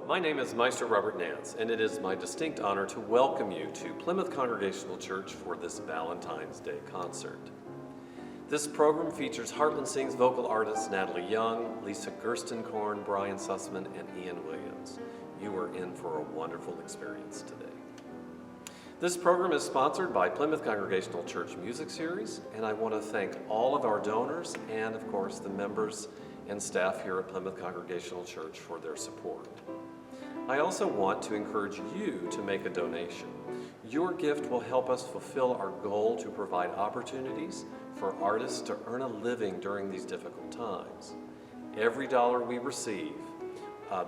My name is Meister Robert Nance, and it is my distinct honor to welcome you to Plymouth Congregational Church for this Valentine's Day concert. This program features Heartland Sings vocal artists Natalie Young, Lisa Gerstenkorn, Brian Sussman, and Ian Williams. You are in for a wonderful experience today. This program is sponsored by Plymouth Congregational Church Music Series, and I want to thank all of our donors and, of course, the members and staff here at Plymouth Congregational Church for their support. I also want to encourage you to make a donation. Your gift will help us fulfill our goal to provide opportunities for artists to earn a living during these difficult times. Every dollar we receive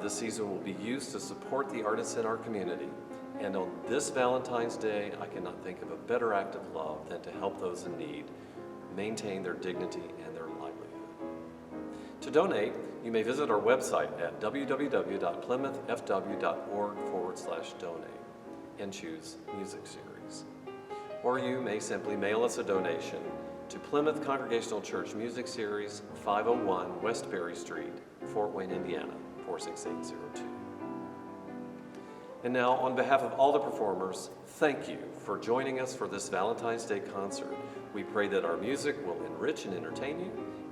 this season will be used to support the artists in our community. And on this Valentine's Day, I cannot think of a better act of love than to help those in need maintain their dignity and their livelihood. To donate, you may visit our website at www.plymouthfw.org/donate and choose Music Series. Or you may simply mail us a donation to Plymouth Congregational Church Music Series, 501 West Berry Street, Fort Wayne, Indiana, 46802. And now, on behalf of all the performers, thank you for joining us for this Valentine's Day concert. We pray that our music will enrich and entertain you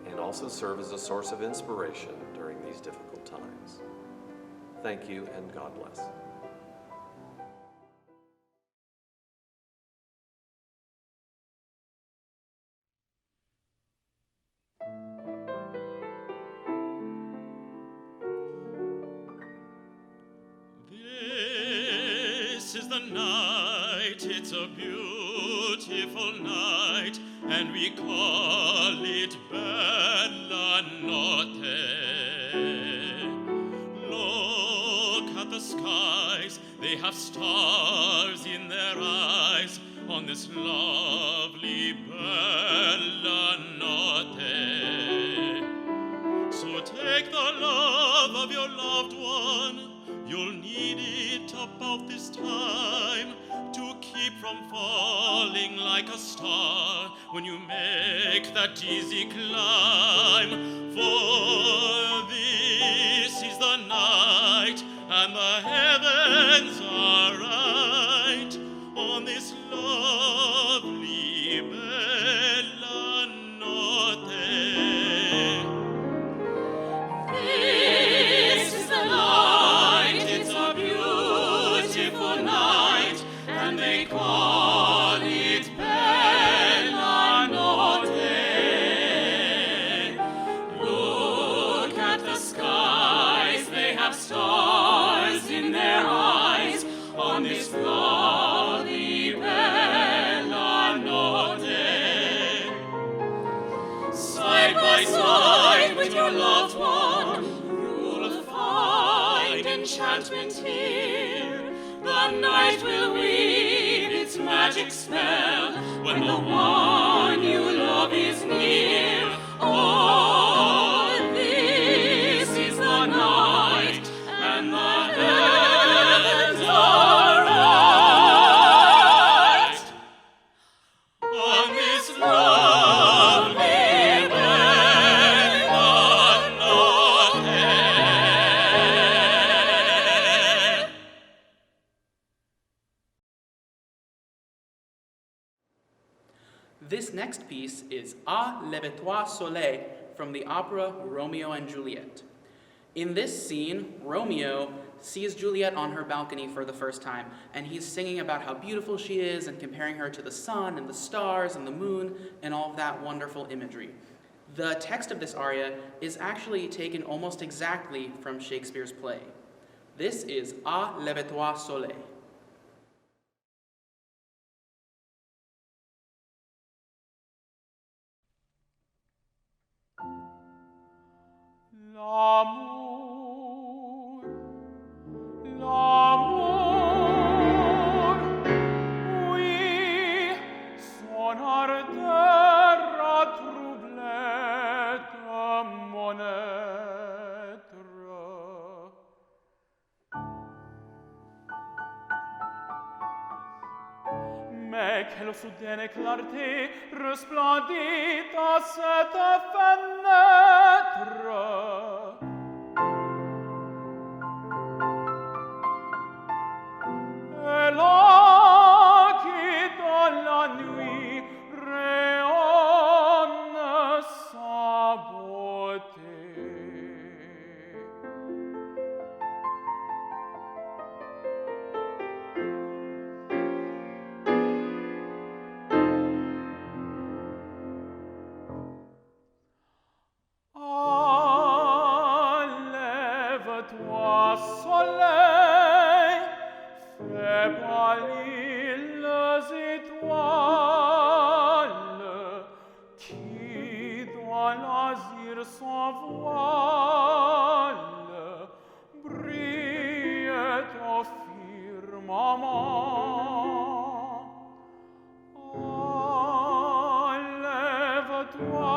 and also serve as a source of inspiration during these difficult times. Thank you, and God bless. This is the night, it's a beautiful night, and we call it Bella Notte. Look at the skies, they have stars in their eyes on this lovely Bella Notte. So take the love of your loved one, you'll need it about this time to keep from falling like a star when you make that easy climb. For this is the night and the heavens are right on this lovely Bella Notte. This is the night, it's a beautiful night, and they call it Bella Notte. Look at the skies, they have stars in their eyes on this lovely Bella Notte. Side by side with your loved one, you'll find enchantment here. The night will weave its magic spell when the one you love is near. Oh, this is the night, and the heavens are right on this lovely Bella Notte. This next piece is A Lève-toi Soleil from the opera Romeo and Juliet. In this scene, Romeo sees Juliet on her balcony for the first time, and he's singing about how beautiful she is and comparing her to the sun and the stars and the moon and all of that wonderful imagery. The text of this aria is actually taken almost exactly from Shakespeare's play. This is A Lève-toi Soleil. L'amour, l'amour, oui, son ardeur a troublé mon être. Mais quelle soudaine clarté resplendit à cette fenêtre. toi soleil, fais pâlir les étoiles, qui dans l'azur sans voile brille au firmament. Enlève-toi,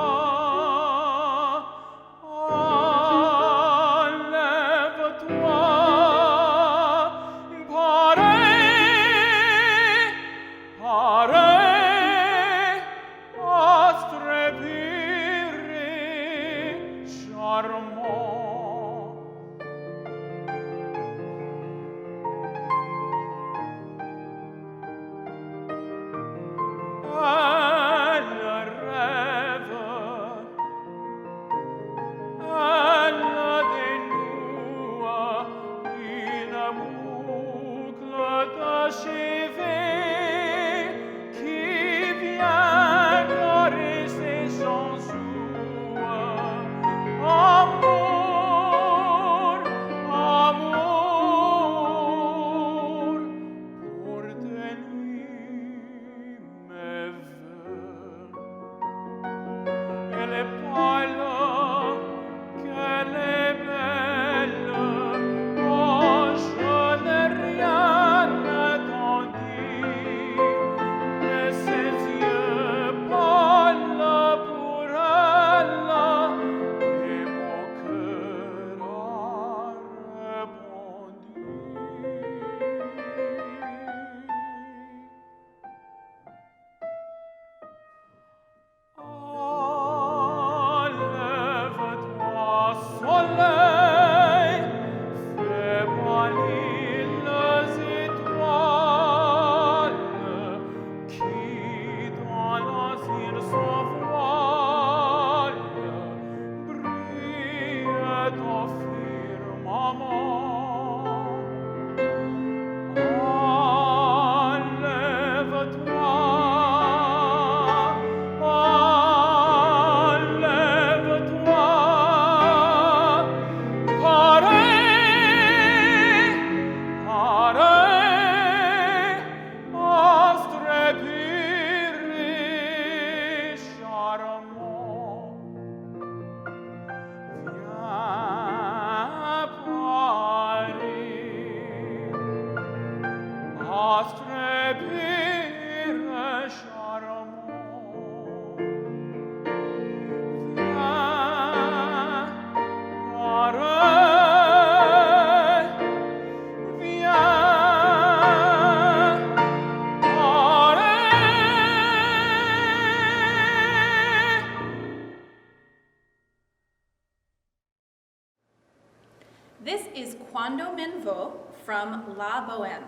This is Quando Men Vo from La Bohème.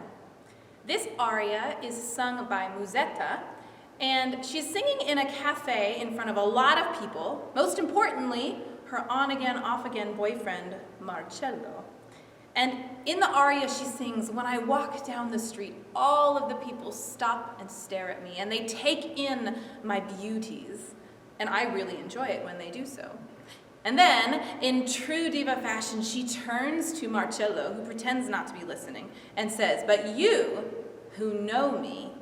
This aria is sung by Musetta, and she's singing in a cafe in front of a lot of people, most importantly, her on-again, off-again boyfriend, Marcello. And in the aria she sings, "When I walk down the street, all of the people stop and stare at me, and they take in my beauties, and I really enjoy it when they do so." And then, in true diva fashion, she turns to Marcello, who pretends not to be listening, and says, "But you, who know me,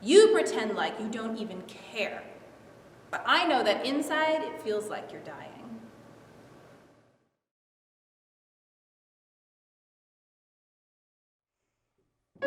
you pretend like you don't even care. But I know that inside it feels like you're dying." E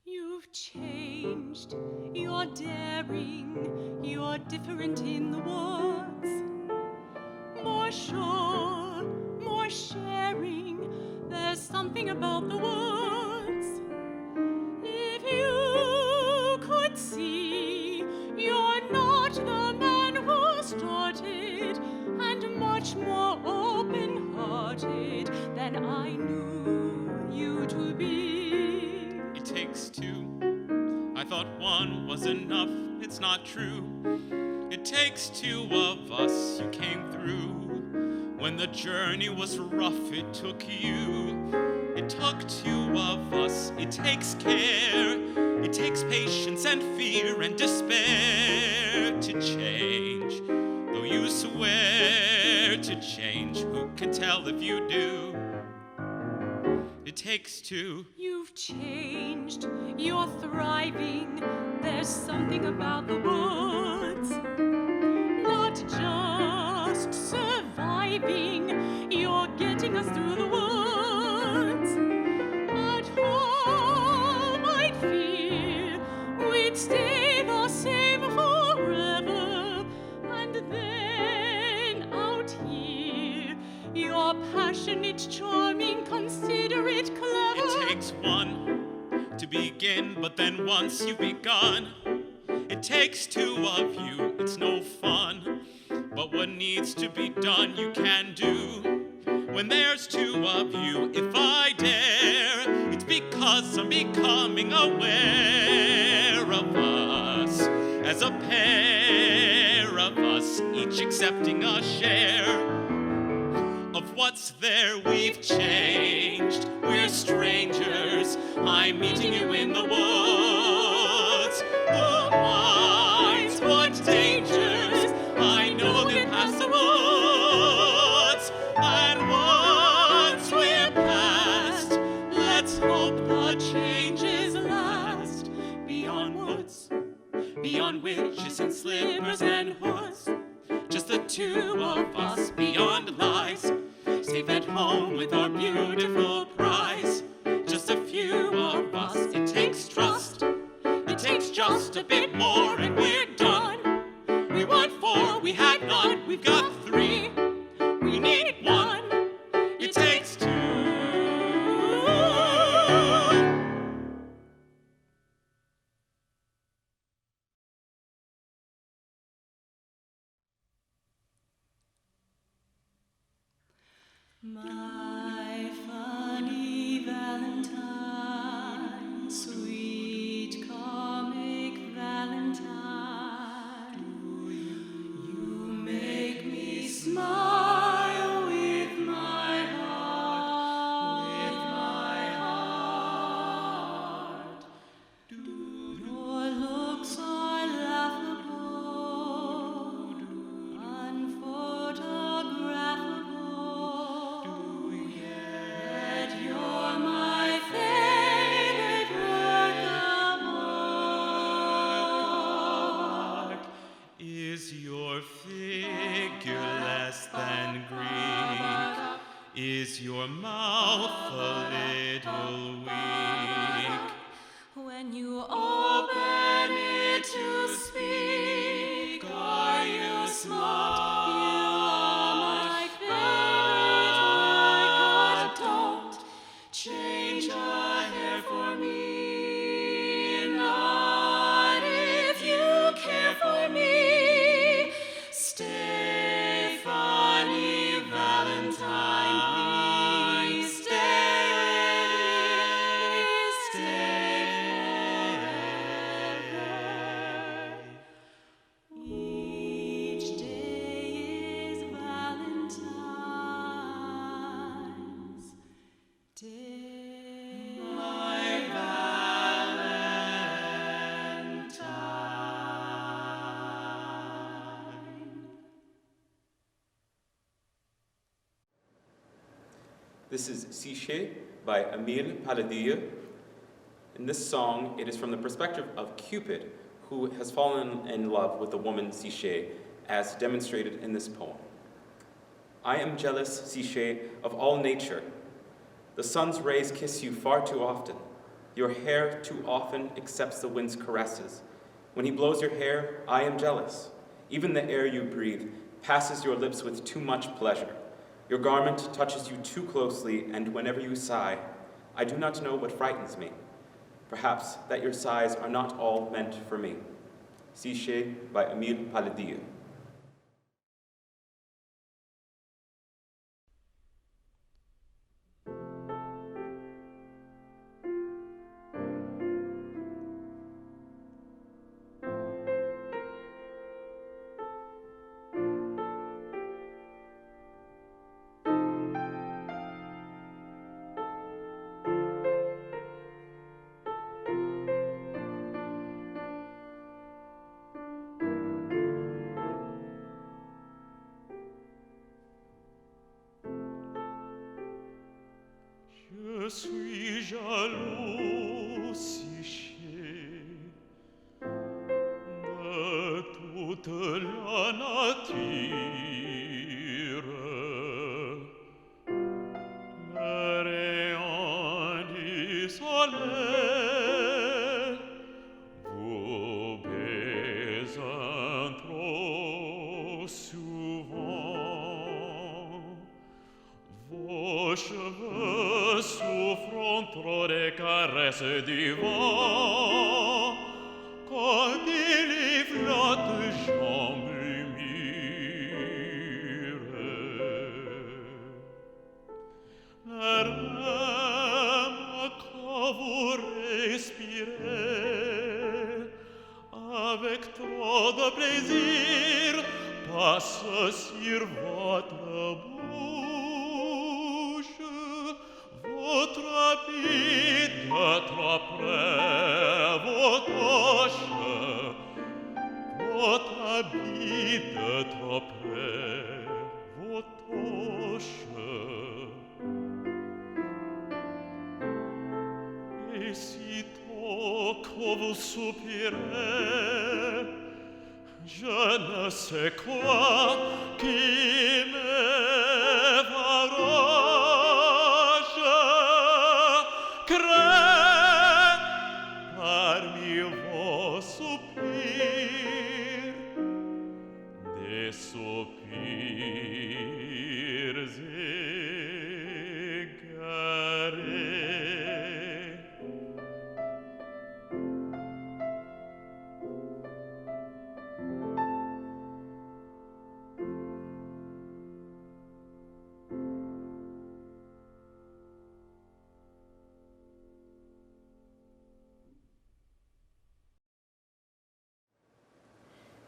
You've changed, you're daring, you're different in the woods. More sure, more sharing, there's something about the woods. If you could see, you're not the man who started, and much more open-hearted than I knew you to be. It takes two. I thought one was enough. It's not true. It takes two of us. You came through. When the journey was rough, it took you. It took two of us. It takes care. It takes patience and fear and despair to change. Though you swear to change, who can tell if you do? It takes two. You've changed, you're thriving, there's something about the woods. Not just surviving, you're getting us through the woods. At home, I'd fear we'd stay the same forever, and then out here, you're passionate, charming, considerate, clever. It takes one to begin, but then once you've begun, it takes two of you, it's no fun. But what needs to be done, you can do. When there's two of you, if I dare, it's because I'm becoming aware of us. As a pair of us, each accepting a share of what's there. We've changed, we're strangers. I'm meeting you in the woods. Who minds what dangers I know get past the woods? And once we're past, let's hope the changes last. Beyond woods, beyond witches and slippers and hoods, just the two of us beyond lies, safe at home with our beautiful prize. Just a few of us, it takes trust. It takes just a bit more and we're done. We want four, we had none, we've got three. We need one, it takes two. My funny Valentine, sweet comic Valentine, you make me smile with my heart. Your looks are laughable, unphotographable. Yet you're my favorite. This is Siche by Emile Paladilla. In this song, it is from the perspective of Cupid, who has fallen in love with the woman Siche, as demonstrated in this poem. I am jealous, Siche, of all nature. The sun's rays kiss you far too often. Your hair too often accepts the wind's caresses. When he blows your hair, I am jealous. Even the air you breathe passes your lips with too much pleasure. Your garment touches you too closely, and whenever you sigh, I do not know what frightens me. Perhaps that your sighs are not all meant for me. Siche by Emile Paladilla. Je suis jaloux, Siche, de toute la nature. Le rayon du soleil vous baise trop souvent. Vos cheveux souffrent trop des caresses du vent, quand il y flotte jambes mûres. L'air même quand vous respirez, avec trop de plaisir, passe sur votre bouche. Votre habit de trop près, votre habit de trop près, votre et sitôt que vous soupirez, je ne sais quoi qui m'effarouche, crains parmi vos soupirs, des soupirs égarés.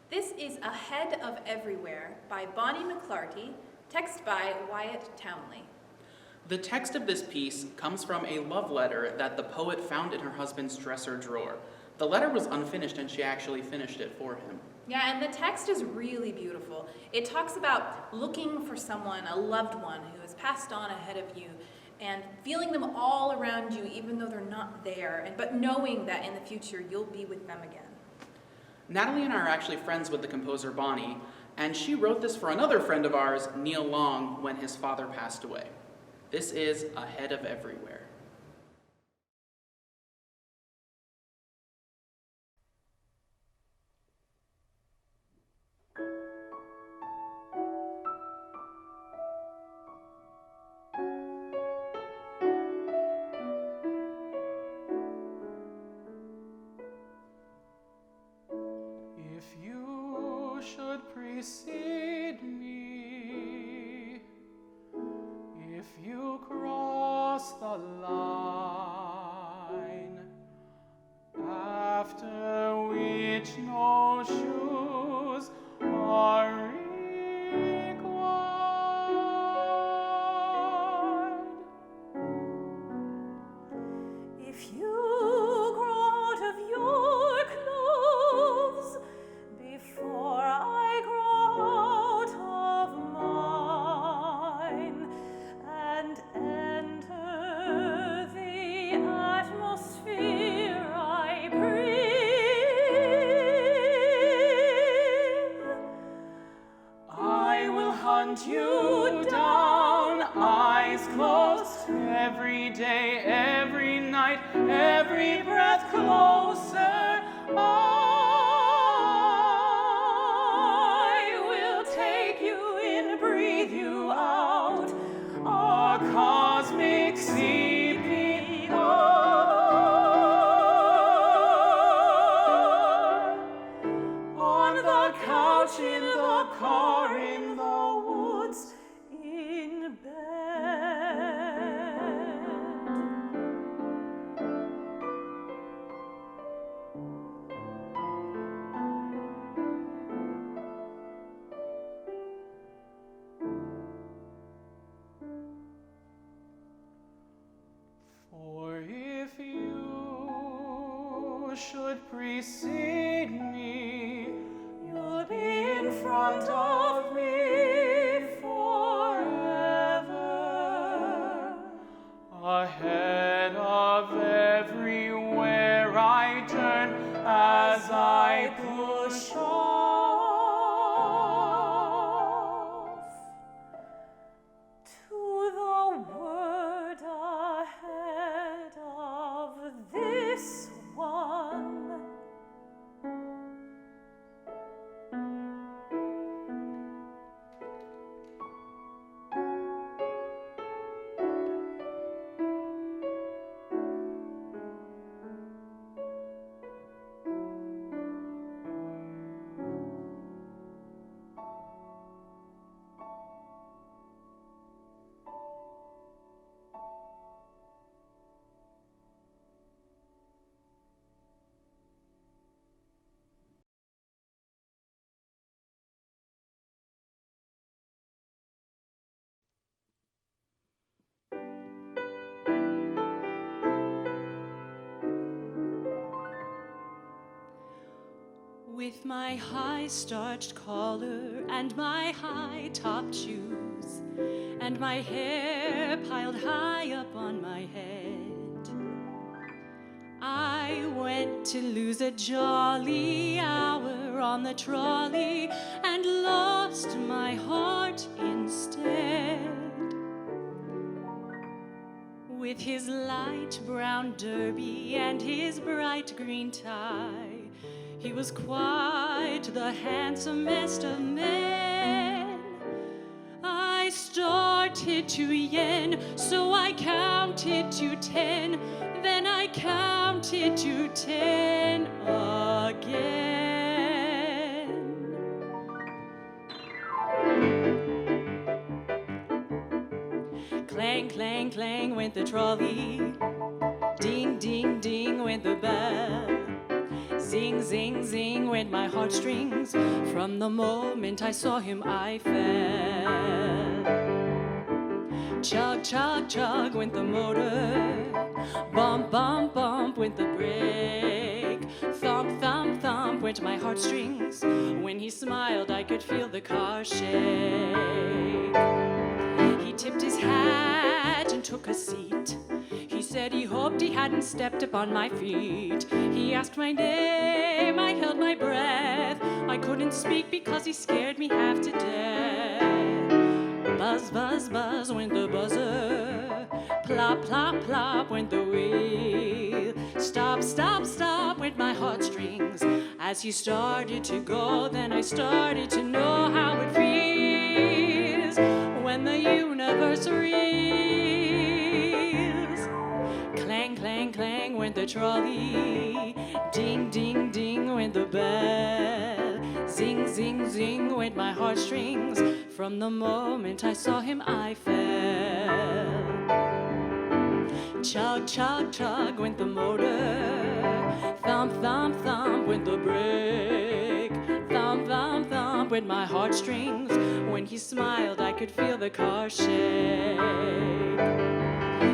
This is Ahead of Everywhere by Bonnie McClarty, text by Wyatt Townley. The text of this piece comes from a love letter that the poet found in her husband's dresser drawer. The letter was unfinished and she actually finished it for him. Yeah, and the text is really beautiful. It talks about looking for someone, a loved one who has passed on ahead of you, and feeling them all around you even though they're not there, but knowing that in the future you'll be with them again. Natalie and I are actually friends with the composer Bonnie, and she wrote this for another friend of ours, Neil Long, when his father passed away. This is Ahead of Everywhere. If you should precede me, if you cross the line, after which no shoes are required, If you grow out of your clothes before I grow out of mine, and hunt you down, eyes closed, every day, every night, every breath closer. I will take you in, breathe you out, a cosmic CPR. On the couch, in the car, in the woods, in bed. For if you should precede me, you'll be in front of me forever, ahead of everywhere I turn as I push off to the word ahead of this one. With my high-starched collar and my high-topped shoes and my hair piled high up on my head, I went to lose a jolly hour on the trolley and lost my heart instead. With his light brown derby and his bright green tie, he was quite the handsomest of men. I started to yen, so I counted to 10. Then I counted to 10 again. Clang, clang, clang went the trolley. Ding, ding, ding went the bell. Zing, zing, zing went my heartstrings. From the moment I saw him, I fell. Chug, chug, chug went the motor. Bump, bump, bump went the brake. Thump, thump, thump went my heartstrings. When he smiled, I could feel the car shake. He tipped his hat and took a seat. He said he hoped he hadn't stepped upon my feet. He asked my name, I held my breath. I couldn't speak because he scared me half to death. Buzz, buzz, buzz went the buzzer. Plop, plop, plop went the wheel. Stop, stop, stop went my heartstrings. As he started to go, then I started to know how it feels when the universe reels. Clang, clang, clang went the trolley. Ding, ding, ding went the bell. Zing, zing, zing went my heartstrings. From the moment I saw him, I fell. Chug, chug, chug went the motor. Thump, thump, thump went the brake. Thump, thump, thump went my heartstrings. When he smiled, I could feel the car shake.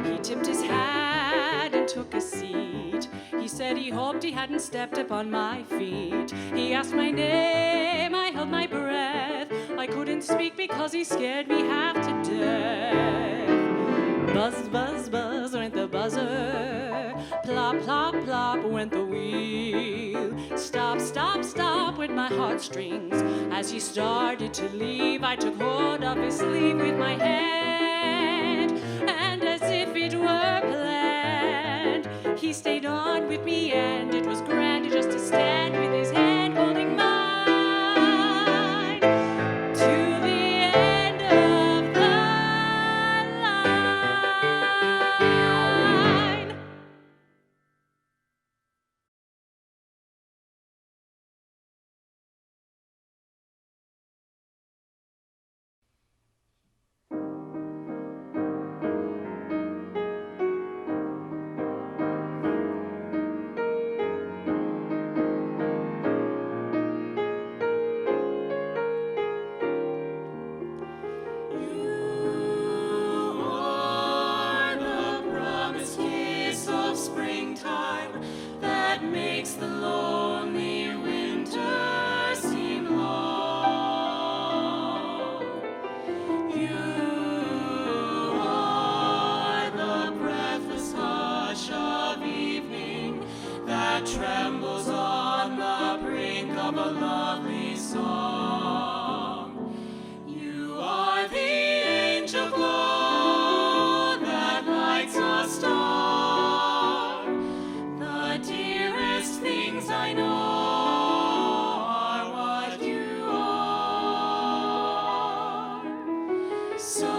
He tipped his hat and took a seat. He said he hoped he hadn't stepped upon my feet. He asked my name, I held my breath. I couldn't speak because he scared me half to death. Buzz, buzz, buzz went the buzzer. Plop, plop, plop went the wheel. Stop, stop, stop with my heartstrings. As he started to leave, I took hold of his sleeve with my hand, and as if it were planned, he stayed on with me, and it was grand just to stand with his hand holding mine to the end of the line. Trembles on the brink of a lovely song. You are the angel glow that lights a star. The dearest things I know are what you are. Someday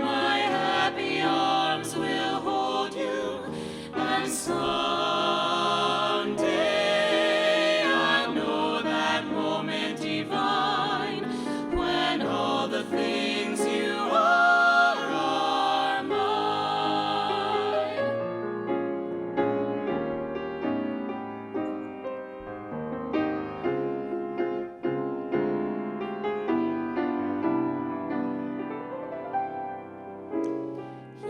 my happy arms will hold you, and someday I'll know that moment divine when all the things you are mine.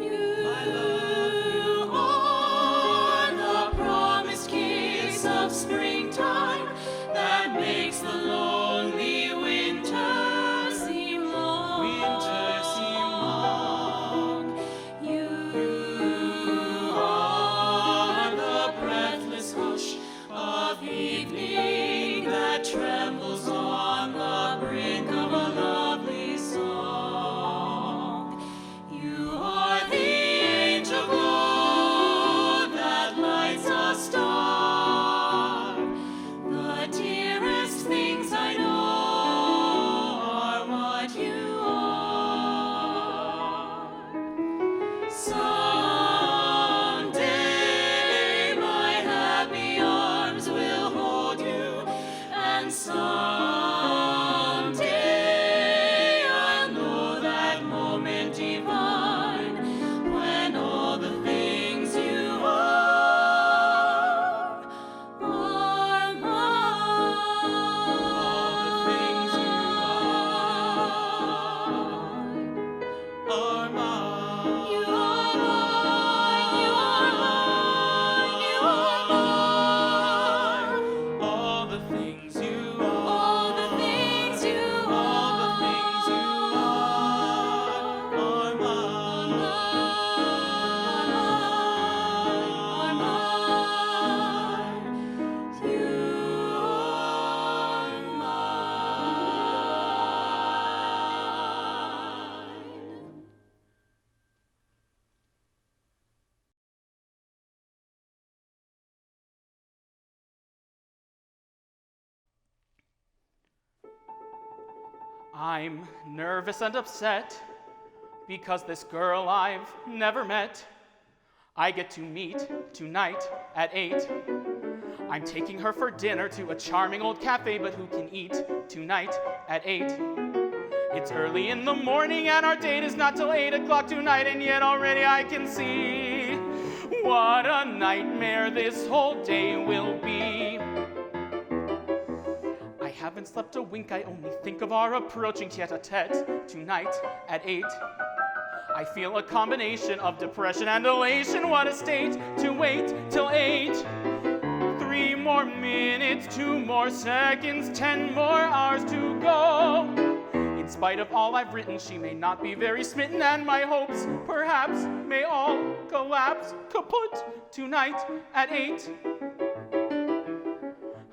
You are the promised kiss of springtime that makes the lonely winter seem long. You are the breathless hush of evening that trembles on the brink of a lovely song. You are the angel glow that lights a star. The dearest things I know are what you are. Someday my happy arms will hold you, and someday I'll know that moment divine when all the things you are mine. All the things you are mine. You are mine. You are mine. You are mine. All the things you are. All the things you are. All the things you are mine. Are mine. You are mine. I'm nervous and upset because this girl I've never met I get to meet tonight at 8. I'm taking her for dinner to a charming old cafe, but who can eat tonight at 8? It's early in the morning and our date is not till 8 o'clock tonight, and yet already I can see what a nightmare this whole day will be. I haven't slept a wink, I only think of our approaching tete-a-tete tonight at 8. I feel a combination of depression and elation. What a state to wait till 8. 3 more minutes, 2 more seconds, 10 more hours to go. In spite of all I've written, she may not be very smitten, and my hopes perhaps may all collapse kaput tonight at 8.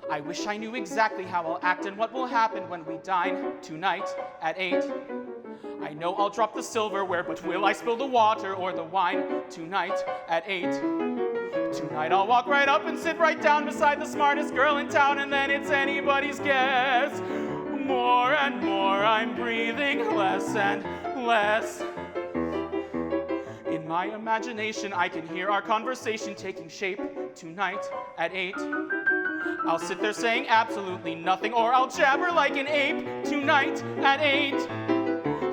I wish I knew exactly how I'll act and what will happen when we dine tonight at 8. I know I'll drop the silverware, but will I spill the water or the wine tonight at 8? Tonight I'll walk right up and sit right down beside the smartest girl in town, and then it's anybody's guess. More and more I'm breathing less and less. In my imagination I can hear our conversation taking shape tonight at 8. I'll sit there saying absolutely nothing, or I'll jabber like an ape tonight at 8.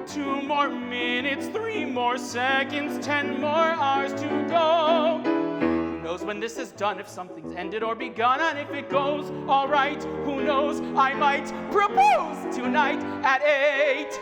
2 more minutes, 3 more seconds, 10 more hours to go. Who knows when this is done, if something's ended or begun, and if it goes all right, who knows, I might propose tonight at 8.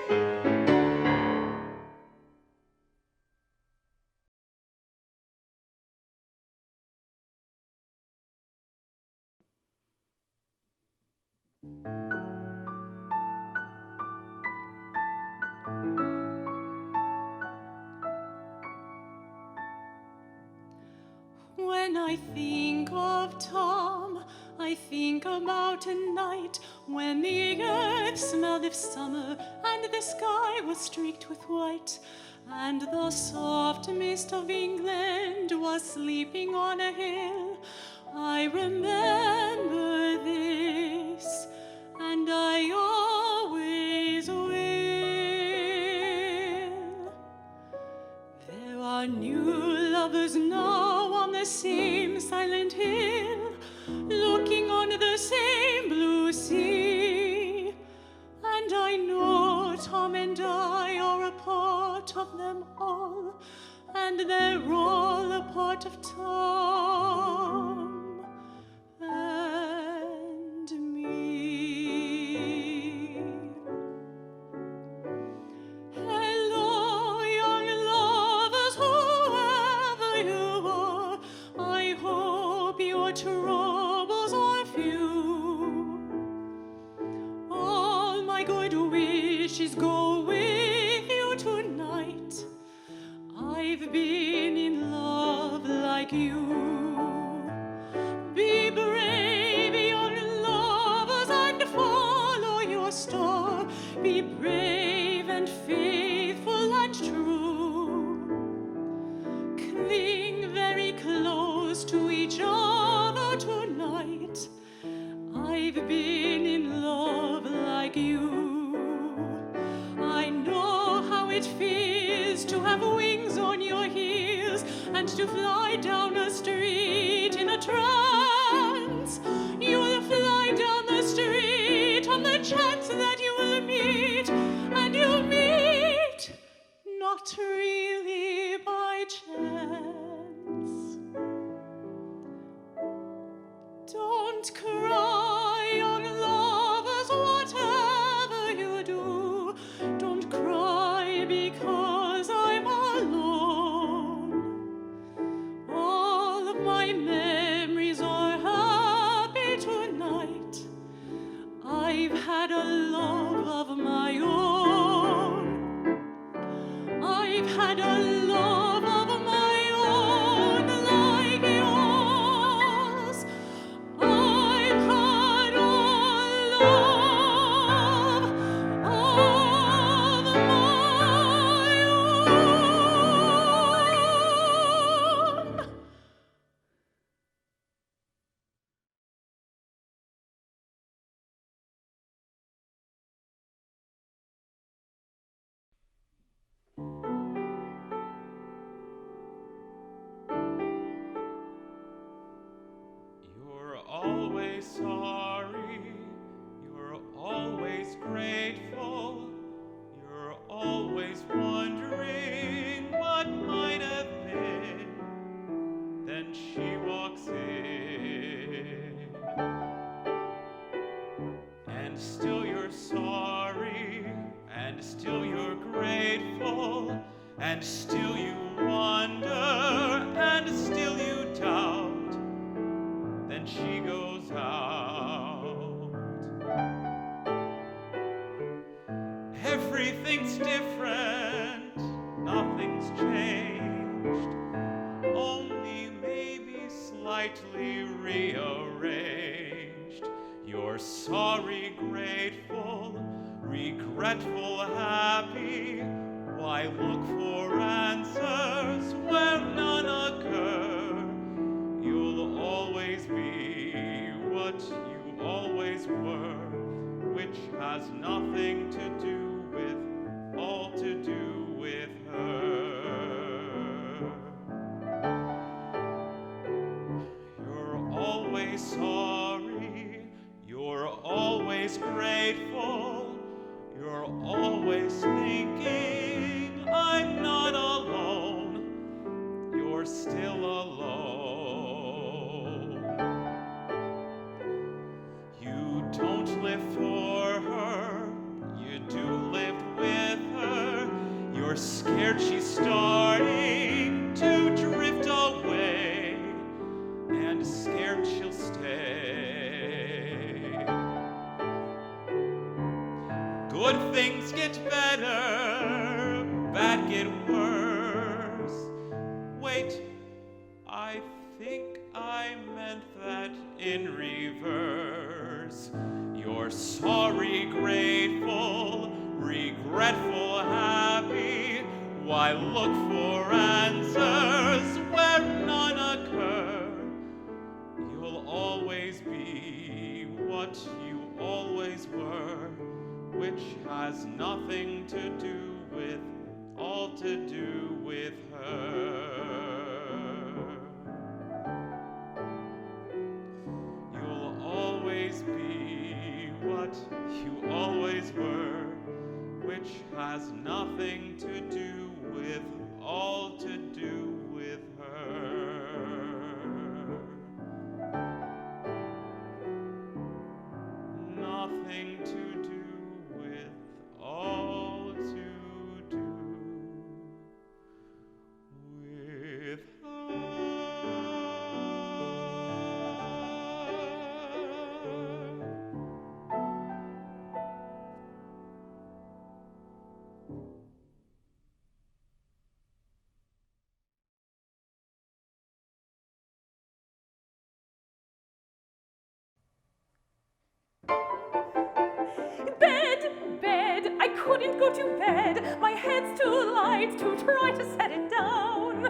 When I think of Tom, I think about a night when the earth smelled of summer and the sky was streaked with white, and the soft mist of England was sleeping on a hill. I remember this, and I always will. There are new lovers now on the same silent hill, looking on the same blue sea, and I know Tom and I are a part of them all, and they're all a part of Tom and me. Hello, young lovers, whoever you are, I hope your troubles are few. All my good wishes go with you tonight. I've been in love like you. Be brave, young lovers, and follow your star. Be brave and faithful and true. Cling very close to each other tonight. I've been in love like you. I know how it feels to have wings on your heels and to fly down a street in a trance. You'll fly down the street on the chance that you will meet, and you'll meet not really by chance. Don't cry, young lovers, whatever you do. Don't cry because I'm alone. All of my memories are happy tonight. I've had a love of my own. I've had a love of my own like yours. I've had a love of my own. You're always sorry, you're always grateful, you're always wondering what might have been. Then she walks in, and still you're sorry, and still you're grateful, and still you wonder, and still you doubt. Then she goes out. Everything's different, nothing's changed, only maybe slightly rearranged. sorry, grateful, regretful, happy. Why look for answers where none occur? You'll always be what you always were, which has nothing to do with, all to do with her. You're always sorry, you're always grateful, you're always thinking, I'm not alone, you're still alone. You don't live for her, you do live with her, you're scared she's starting to drift away, and scared she'll stay. Good things get better, bad get worse. Wait, I think I meant that in reverse. You're sorry, grateful, regretful, happy. Why look for answers where none occur? You'll always be what you always were, which has nothing to do with, all to do with her. You'll always be what you always were, which has nothing to do with, all to do with her. Nothing to do with, all to do with her. Bed, I couldn't go to bed. My head's too light to try to set it down.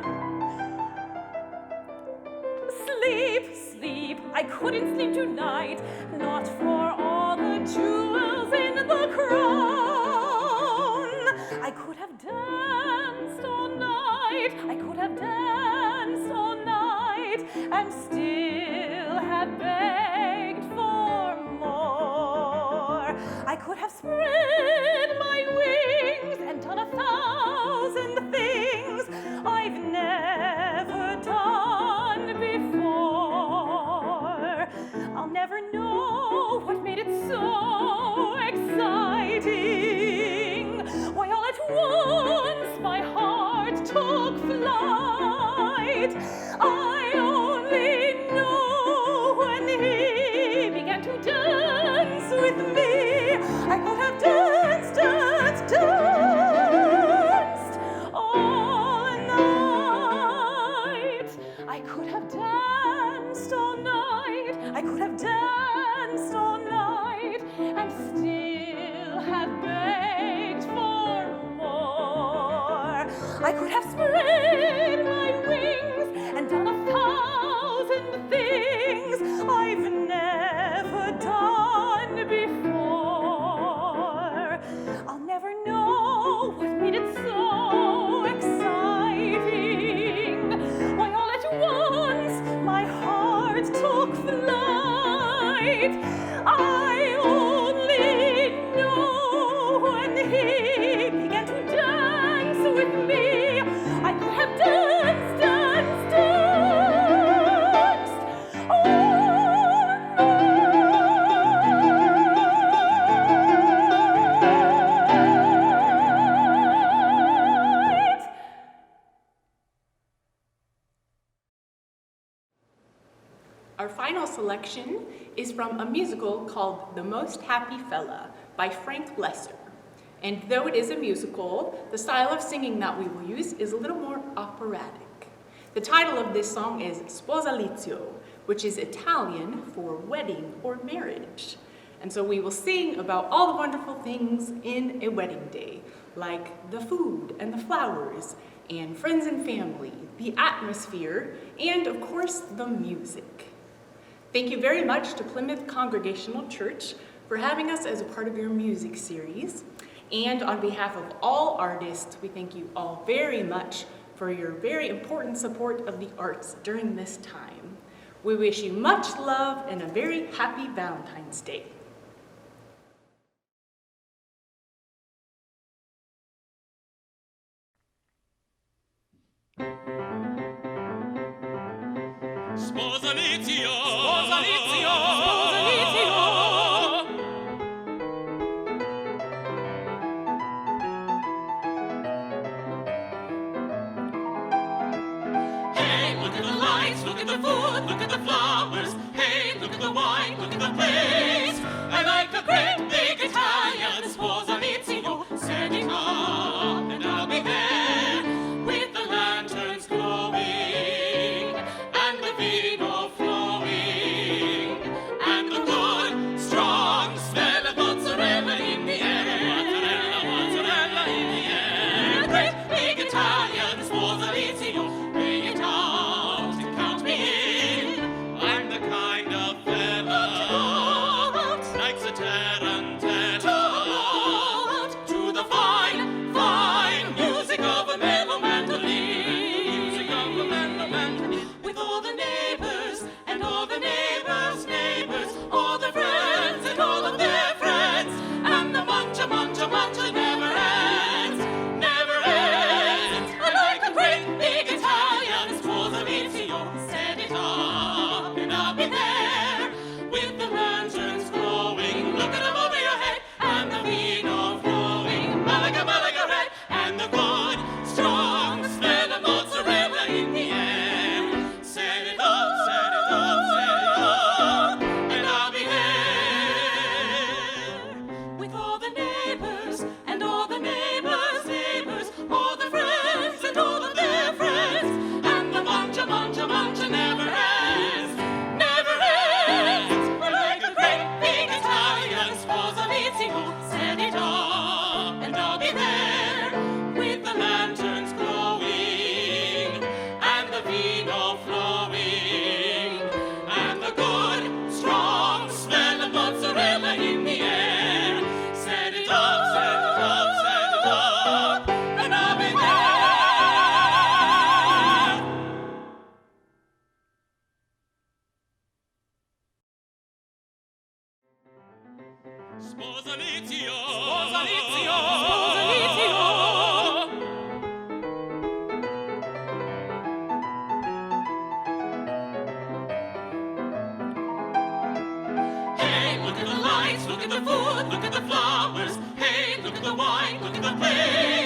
Sleep, I couldn't sleep tonight. Not for all the jewels in the crown. I could have danced all night. I could have danced all night and still have begged for more. I could have spread my wings and done 1,000 things I've never done before. I'll never know what made it so exciting. Why all at once my heart took flight. I only know when he began to dance with me. I could have danced all night. I could have danced all night. I could have danced all night and still have begged for more. I could have spread my wings and done 1,000 things I've never done before. I'll never know what made it so exciting. Why all at once my heart took flight. I only know when he began to dance with me. I could have danced all night. Our final selection is from a musical called The Most Happy Fella by Frank Lesser. And though it is a musical, the style of singing that we will use is a little more operatic. The title of this song is Spazalizio, which is Italian for wedding or marriage. And so we will sing about all the wonderful things in a wedding day, like the food and the flowers, and friends and family, the atmosphere, and of course, the music. Thank you very much to Plymouth Congregational Church for having us as a part of your music series. And on behalf of all artists, we thank you all very much for your very important support of the arts during this time. We wish you much love and a very happy Valentine's Day. Spazalizio! Spazalizio! Spazalizio! Hey, look at the lights, look at the food, look at the flowers. Hey, look at the wine, look at the place. I like a great big Italian Spazalizio, setting up, and I'll be there with the lanterns glowing and the vino flowing and the good strong smell of mozzarella in the air. Mozzarella in the air. Great big Italian Spazalizio, lay it out and count me in. I'm the kind of fella likes a tarantella to the fine, fine music of a mellow mandolin. Music of a mellow mandolin. With all the neighbors and all the neighbors' neighbors, all the friends and all of their friends, and the mancha, mancha, mancha never ends, never ends. I like a great big Italian Spazalizio, set it up and I'll be there with the lanterns glowing. Look at them over your head and the vino flowing. Malaga, Malaga red and the good strong smell of mozzarella in the air. Set it up, set it up, set it up, and I'll be there with all the neighbors and all the neighbors' neighbors, all the friends and all of their friends, and the mancha, mancha, mancha never ends, never ends. We're like a great big Italian Spazalizio, set it up, and I'll be there with the lanterns glowing and the vino flowing and the good strong smell of mozzarella in the air. Set it up, set it up, set it up, and I'll be there. Spazalizio! Spazalizio! Spazalizio! Hey, look at the lights, look at the food, look at the flowers. Hey, look at the wine, look at the place.